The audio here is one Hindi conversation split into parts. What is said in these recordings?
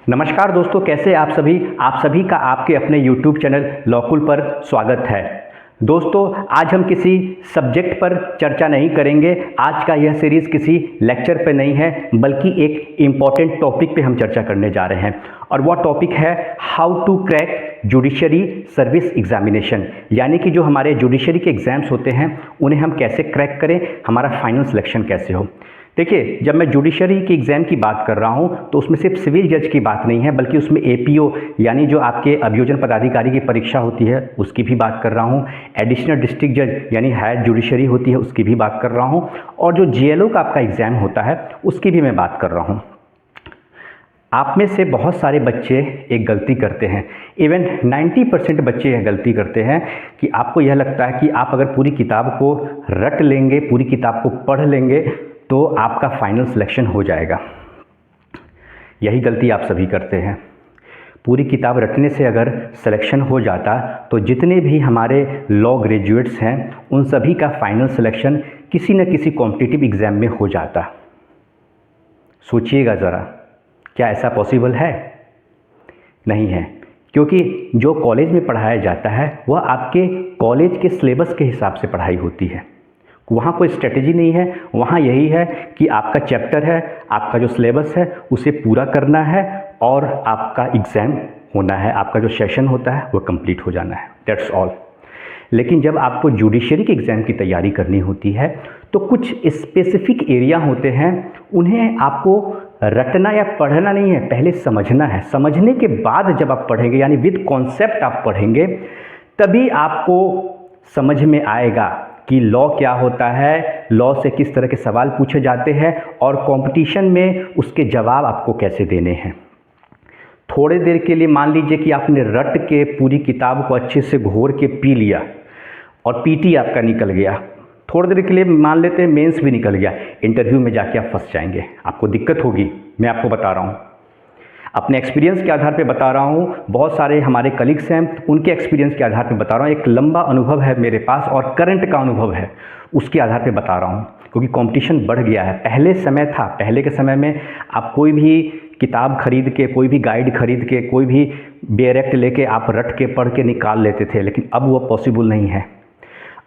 नमस्कार दोस्तों, कैसे आप सभी का आपके अपने YouTube चैनल लॉकुल पर स्वागत है। दोस्तों, आज हम किसी सब्जेक्ट पर चर्चा नहीं करेंगे। आज का यह सीरीज़ किसी लेक्चर पे नहीं है, बल्कि एक इम्पॉर्टेंट टॉपिक पे हम चर्चा करने जा रहे हैं और वह टॉपिक है how to crack judiciary service examination. यानी कि जो हमारे जुडिशरी के एग्ज़ाम्स होते हैं उन्हें हम कैसे क्रैक करें, हमारा फाइनल सिलेक्शन कैसे हो। देखिए, जब मैं जुडिशरी की एग्ज़ाम की बात कर रहा हूँ तो उसमें सिर्फ सिविल जज की बात नहीं है, बल्कि उसमें एपीओ यानी जो आपके अभियोजन पदाधिकारी की परीक्षा होती है उसकी भी बात कर रहा हूँ। एडिशनल डिस्ट्रिक्ट जज यानी हायर जुडिशरी होती है उसकी भी बात कर रहा हूँ, और जो जीएलओ का आपका एग्ज़ाम होता है उसकी भी मैं बात कर रहा हूँ। आप में से बहुत सारे बच्चे एक गलती करते हैं, इवन 90% बच्चे यह गलती करते हैं कि आपको यह लगता है कि आप अगर पूरी किताब को रट लेंगे, पूरी किताब को पढ़ लेंगे तो आपका फाइनल सिलेक्शन हो जाएगा। यही गलती आप सभी करते हैं। पूरी किताब रटने से अगर सिलेक्शन हो जाता तो जितने भी हमारे लॉ ग्रेजुएट्स हैं उन सभी का फाइनल सिलेक्शन किसी न किसी कॉम्पिटिटिव एग्ज़ाम में हो जाता। सोचिएगा ज़रा, क्या ऐसा पॉसिबल है? नहीं है, क्योंकि जो कॉलेज में पढ़ाया जाता है वह आपके कॉलेज के सिलेबस के हिसाब से पढ़ाई होती है। वहाँ कोई स्ट्रेटेजी नहीं है, वहाँ यही है कि आपका चैप्टर है, आपका जो सिलेबस है उसे पूरा करना है और आपका एग्ज़ाम होना है, आपका जो सेशन होता है वो कंप्लीट हो जाना है, दैट्स ऑल। लेकिन जब आपको जुडिशरी के एग्ज़ाम की तैयारी करनी होती है तो कुछ स्पेसिफिक एरिया होते हैं, उन्हें आपको रटना या पढ़ना नहीं है, पहले समझना है। समझने के बाद जब आप पढ़ेंगे यानी विद कॉन्सेप्ट आप पढ़ेंगे, तभी आपको समझ में आएगा कि लॉ क्या होता है, लॉ से किस तरह के सवाल पूछे जाते हैं और कंपटीशन में उसके जवाब आपको कैसे देने हैं। थोड़े देर के लिए मान लीजिए कि आपने रट के पूरी किताब को अच्छे से घोर के पी लिया और पीटी आपका निकल गया। थोड़ी देर के लिए मान लेते हैं मेंस भी निकल गया, इंटरव्यू में जाके आप फंस जाएंगे, आपको दिक्कत होगी। मैं आपको बता रहा हूँ, अपने एक्सपीरियंस के आधार पे बता रहा हूँ, बहुत सारे हमारे कलीग्स हैं उनके एक्सपीरियंस के आधार पे बता रहा हूँ। एक लंबा अनुभव है मेरे पास और करंट का अनुभव है, उसके आधार पे बता रहा हूँ। क्योंकि कंपटीशन बढ़ गया है। पहले समय था, पहले के समय में आप कोई भी किताब खरीद के, कोई भी गाइड खरीद के, कोई भी बेयर एक्ट लेके आप रट के पढ़ के निकाल लेते थे, लेकिन अब वो पॉसिबल नहीं है।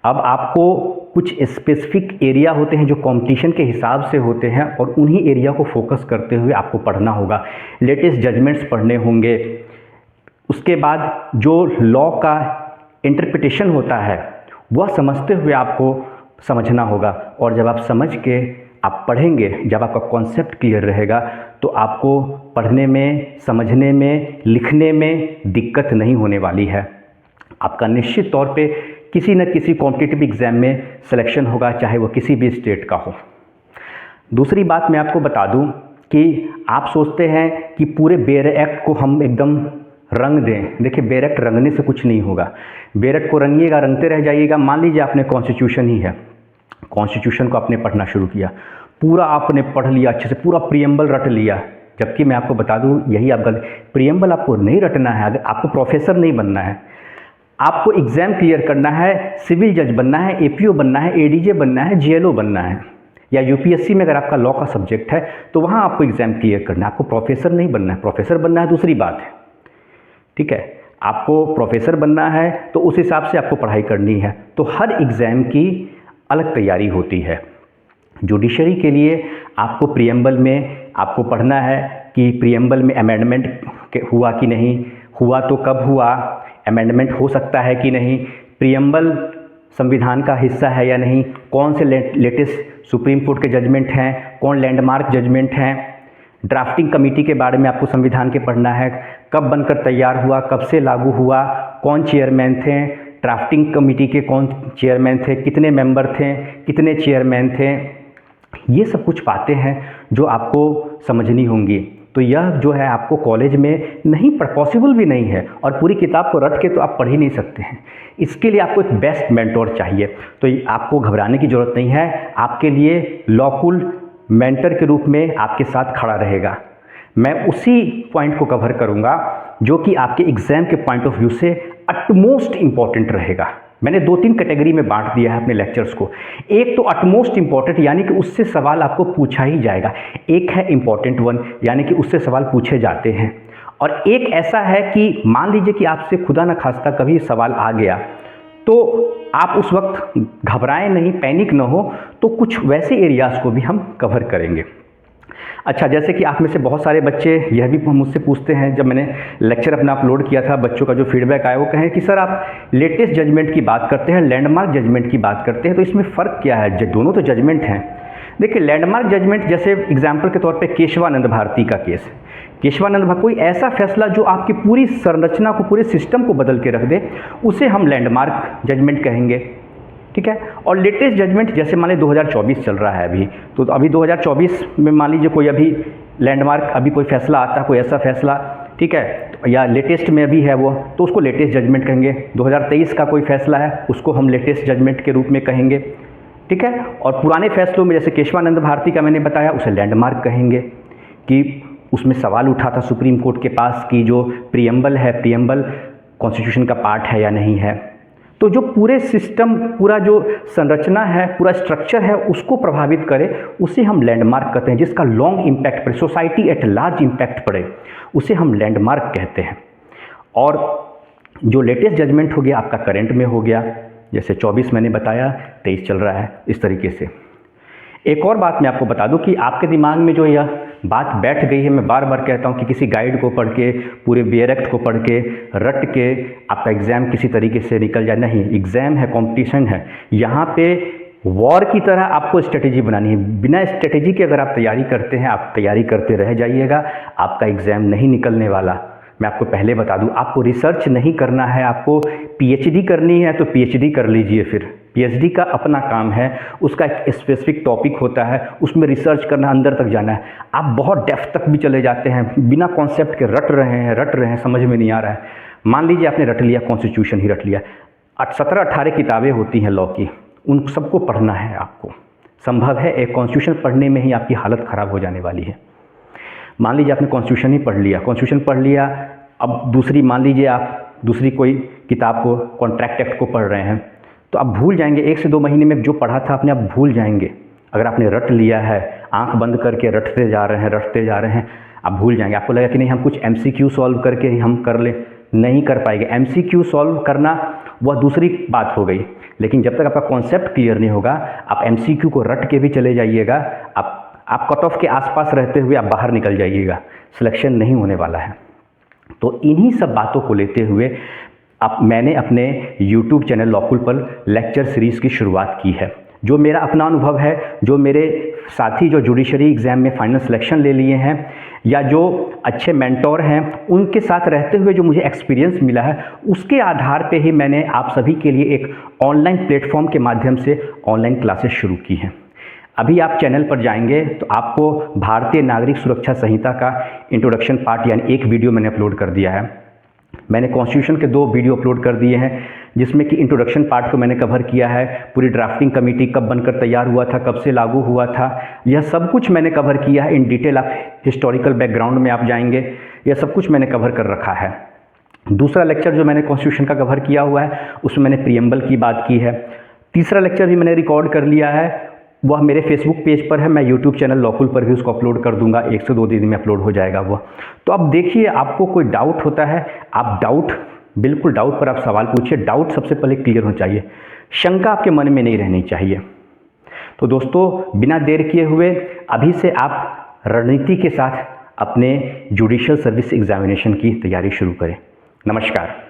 अब आपको कुछ स्पेसिफिक एरिया होते हैं जो कंपटीशन के हिसाब से होते हैं और उन्हीं एरिया को फोकस करते हुए आपको पढ़ना होगा। लेटेस्ट जजमेंट्स पढ़ने होंगे। उसके बाद जो लॉ का इंटरप्रिटेशन होता है वह समझते हुए आपको समझना होगा, और जब आप समझ के आप पढ़ेंगे, जब आपका कॉन्सेप्ट क्लियर रहेगा तो आपको पढ़ने में, समझने में, लिखने में दिक्कत नहीं होने वाली है। आपका निश्चित तौर पे किसी न किसी कॉम्पिटिटिव एग्ज़ाम में सिलेक्शन होगा, चाहे वो किसी भी स्टेट का हो। दूसरी बात मैं आपको बता दूं कि आप सोचते हैं कि पूरे बेयर एक्ट को हम एकदम रंग दें। देखिए, बेयर एक्ट रंगने से कुछ नहीं होगा। बेयर एक्ट को रंगिएगा, रंगते रह जाइएगा। मान लीजिए आपने कॉन्स्टिट्यूशन ही है, कॉन्स्टिट्यूशन को आपने पढ़ना शुरू किया, पूरा आपने पढ़ लिया अच्छे से, पूरा प्रीएम्बल रट लिया। जबकि मैं आपको बता दूँ, यही आप गलत, प्रीएम्बल आपको नहीं रटना है। अगर आपको प्रोफेसर नहीं बनना है, आपको एग्ज़ाम क्लियर करना है, सिविल जज बनना है, एपीओ बनना है, एडीजे बनना है, जीएलओ बनना है, या यूपीएससी में अगर आपका लॉ का सब्जेक्ट है तो वहाँ आपको एग्ज़ाम क्लियर करना है। आपको प्रोफेसर नहीं बनना है। प्रोफेसर बनना है दूसरी बात है, ठीक है। आपको प्रोफेसर बनना है तो उस हिसाब से आपको पढ़ाई करनी है। तो हर एग्ज़ाम की अलग तैयारी होती है। जुडिशरी के लिए आपको प्रीएम्बल में आपको पढ़ना है कि प्रीएम्बल में अमेंडमेंट हुआ कि नहीं हुआ, तो कब हुआ, अमेंडमेंट हो सकता है कि नहीं, प्रीएम्बल संविधान का हिस्सा है या नहीं, कौन से लेटेस्ट सुप्रीम कोर्ट के जजमेंट हैं, कौन लैंडमार्क जजमेंट हैं, ड्राफ्टिंग कमेटी के बारे में आपको संविधान के पढ़ना है, कब बनकर तैयार हुआ, कब से लागू हुआ, कौन चेयरमैन थे, ड्राफ्टिंग कमेटी के कौन चेयरमैन थे, कितने मेंबर थे, कितने चेयरमैन थे। ये सब कुछ बातें हैं जो आपको समझनी होंगी। तो यह जो है आपको कॉलेज में नहीं पॉसिबल भी नहीं है, और पूरी किताब को रट के तो आप पढ़ ही नहीं सकते हैं। इसके लिए आपको एक बेस्ट मेंटोर चाहिए। तो आपको घबराने की ज़रूरत नहीं है। आपके लिए लॉकुल मेंटर के रूप में आपके साथ खड़ा रहेगा। मैं उसी पॉइंट को कवर करूंगा जो कि आपके एग्ज़ाम के पॉइंट ऑफ व्यू से अटमोस्ट इम्पॉर्टेंट रहेगा। मैंने 2-3 कैटेगरी में बांट दिया है अपने लेक्चर्स को। एक तो अटमोस्ट इम्पॉर्टेंट यानी कि उससे सवाल आपको पूछा ही जाएगा। एक है इम्पॉर्टेंट वन यानी कि उससे सवाल पूछे जाते हैं। और एक ऐसा है कि मान लीजिए कि आपसे खुदा न खास्ता कभी सवाल आ गया, तो आप उस वक्त घबराएं नहीं, पैनिक न हो, तो कुछ वैसे एरियाज़ को भी हम कवर करेंगे। अच्छा, जैसे कि आप में से बहुत सारे बच्चे यह भी मुझसे पूछते हैं, जब मैंने लेक्चर अपना अपलोड किया था, बच्चों का जो फीडबैक आया वो कहें कि सर आप लेटेस्ट जजमेंट की बात करते हैं, लैंडमार्क जजमेंट की बात करते हैं, तो इसमें फ़र्क क्या है? दोनों तो जजमेंट हैं। देखिए, लैंडमार्क जजमेंट, जैसे एग्जाम्पल के तौर पर केशवानंद भारती का केस, केशवानंद भारती, कोई ऐसा फैसला जो आपकी पूरी संरचना को, पूरे सिस्टम को बदल के रख दे, उसे हम लैंडमार्क जजमेंट कहेंगे, ठीक है। और लेटेस्ट जजमेंट, जैसे मान लीजिए 2024 चल रहा है अभी, तो अभी 2024 में मान लीजिए कोई अभी लैंडमार्क, अभी कोई फैसला आता है, कोई ऐसा फैसला, ठीक है, या लेटेस्ट में अभी है वो, तो उसको लेटेस्ट जजमेंट कहेंगे। 2023 का कोई फैसला है, उसको हम लेटेस्ट जजमेंट के रूप में कहेंगे, ठीक है। और पुराने फैसलों में, जैसे केशवानंद भारती का मैंने बताया, उसे लैंडमार्क कहेंगे कि उसमें सवाल उठा था सुप्रीम कोर्ट के पास कि जो प्रीएम्बल है, प्रीएम्बल कॉन्स्टिट्यूशन का पार्ट है या नहीं है। तो जो पूरे सिस्टम, पूरा जो संरचना है, पूरा स्ट्रक्चर है, उसको प्रभावित करे, उसे हम लैंडमार्क कहते हैं। जिसका लॉन्ग इम्पैक्ट पड़े, सोसाइटी एट लार्ज इम्पैक्ट पड़े, उसे हम लैंडमार्क कहते हैं। और जो लेटेस्ट जजमेंट हो गया आपका करंट में हो गया, जैसे 24 मैंने बताया, 23 चल रहा है, इस तरीके से। एक और बात मैं आपको बता दूं कि आपके दिमाग में जो यह बात बैठ गई है, मैं बार बार कहता हूं कि किसी गाइड को पढ़ के, पूरे बेयर एक्ट को पढ़ के, रट के आपका एग्ज़ाम किसी तरीके से निकल जाए, नहीं। एग्ज़ाम है, कंपटीशन है, यहाँ पे वॉर की तरह आपको स्ट्रेटेजी बनानी है। बिना स्ट्रेटेजी के अगर आप तैयारी करते हैं, आप तैयारी करते रह जाइएगा, आपका एग्ज़ाम नहीं निकलने वाला। मैं आपको पहले बता दूं, आपको रिसर्च नहीं करना है, आपको पीएचडी करनी है तो पीएचडी कर लीजिए। फिर पीएचडी का अपना काम है, उसका एक स्पेसिफिक टॉपिक होता है, उसमें रिसर्च करना, अंदर तक जाना है। आप बहुत डेप्थ तक भी चले जाते हैं, बिना कॉन्सेप्ट के रट रहे हैं, समझ में नहीं आ रहा है। मान लीजिए आपने रट लिया, कॉन्स्टिट्यूशन ही रट लिया, 17-18 किताबें होती हैं लॉ की, उन सबको पढ़ना है आपको। संभव है एक कॉन्स्टिट्यूशन पढ़ने में ही आपकी हालत ख़राब हो जाने वाली है। मान लीजिए आपने कॉन्स्टिट्यूशन ही पढ़ लिया, कॉन्स्टिट्यूशन पढ़ लिया, अब दूसरी, मान लीजिए आप दूसरी कोई किताब को, कॉन्ट्रैक्ट एक्ट को पढ़ रहे हैं, तो आप भूल जाएंगे। 1 से 2 महीने में जो पढ़ा था आपने, आप भूल जाएंगे। अगर आपने रट लिया है, आंख बंद करके रटते जा रहे हैं, आप भूल जाएंगे। आपको लगा कि नहीं, हम कुछ एमसीक्यू सॉल्व करके ही हम कर लें, नहीं कर पाएंगे। एमसीक्यू सॉल्व करना वह दूसरी बात हो गई, लेकिन जब तक आपका कॉन्सेप्ट क्लियर नहीं होगा, आप एमसीक्यू को रट के भी चले जाइएगा, आप कट ऑफ के आसपास रहते हुए आप बाहर निकल जाइएगा, सिलेक्शन नहीं होने वाला है। तो इन्हीं सब बातों को लेते हुए मैंने अपने YouTube चैनल लॉकुल पर लेक्चर सीरीज़ की शुरुआत की है। जो मेरा अपना अनुभव है, जो मेरे साथी जो जुडिशरी एग्ज़ाम में फाइनल सिलेक्शन ले लिए हैं, या जो अच्छे मेंटोर हैं, उनके साथ रहते हुए जो मुझे एक्सपीरियंस मिला है, उसके आधार पे ही मैंने आप सभी के लिए एक ऑनलाइन प्लेटफॉर्म के माध्यम से ऑनलाइन क्लासेस शुरू की हैं। अभी आप चैनल पर जाएंगे तो आपको भारतीय नागरिक सुरक्षा संहिता का इंट्रोडक्शन पार्ट यानी एक वीडियो मैंने अपलोड कर दिया है। मैंने कॉन्स्टिट्यूशन के 2 वीडियो अपलोड कर दिए हैं, जिसमें कि इंट्रोडक्शन पार्ट को मैंने कवर किया है। पूरी ड्राफ्टिंग कमेटी कब बनकर तैयार हुआ था, कब से लागू हुआ था, यह सब कुछ मैंने कवर किया है इन डिटेल। आप हिस्टोरिकल बैकग्राउंड में आप जाएंगे, यह सब कुछ मैंने कवर कर रखा है। दूसरा लेक्चर जो मैंने कॉन्स्टिट्यूशन का कवर किया हुआ है, उसमें मैंने प्रीएम्बल की बात की है। तीसरा लेक्चर भी मैंने रिकॉर्ड कर लिया है, वह मेरे फेसबुक पेज पर है, मैं यूट्यूब चैनल लॉकुल पर भी उसको अपलोड कर दूंगा, 1 से 2 दिन में अपलोड हो जाएगा वह। तो अब देखिए, आपको कोई डाउट होता है, आप बिल्कुल डाउट पर आप सवाल पूछिए। डाउट सबसे पहले क्लियर होना चाहिए, शंका आपके मन में नहीं रहनी चाहिए। तो दोस्तों, बिना देर किए हुए अभी से आप रणनीति के साथ अपने जुडिशियल सर्विस एग्जामिनेशन की तैयारी शुरू करें। नमस्कार।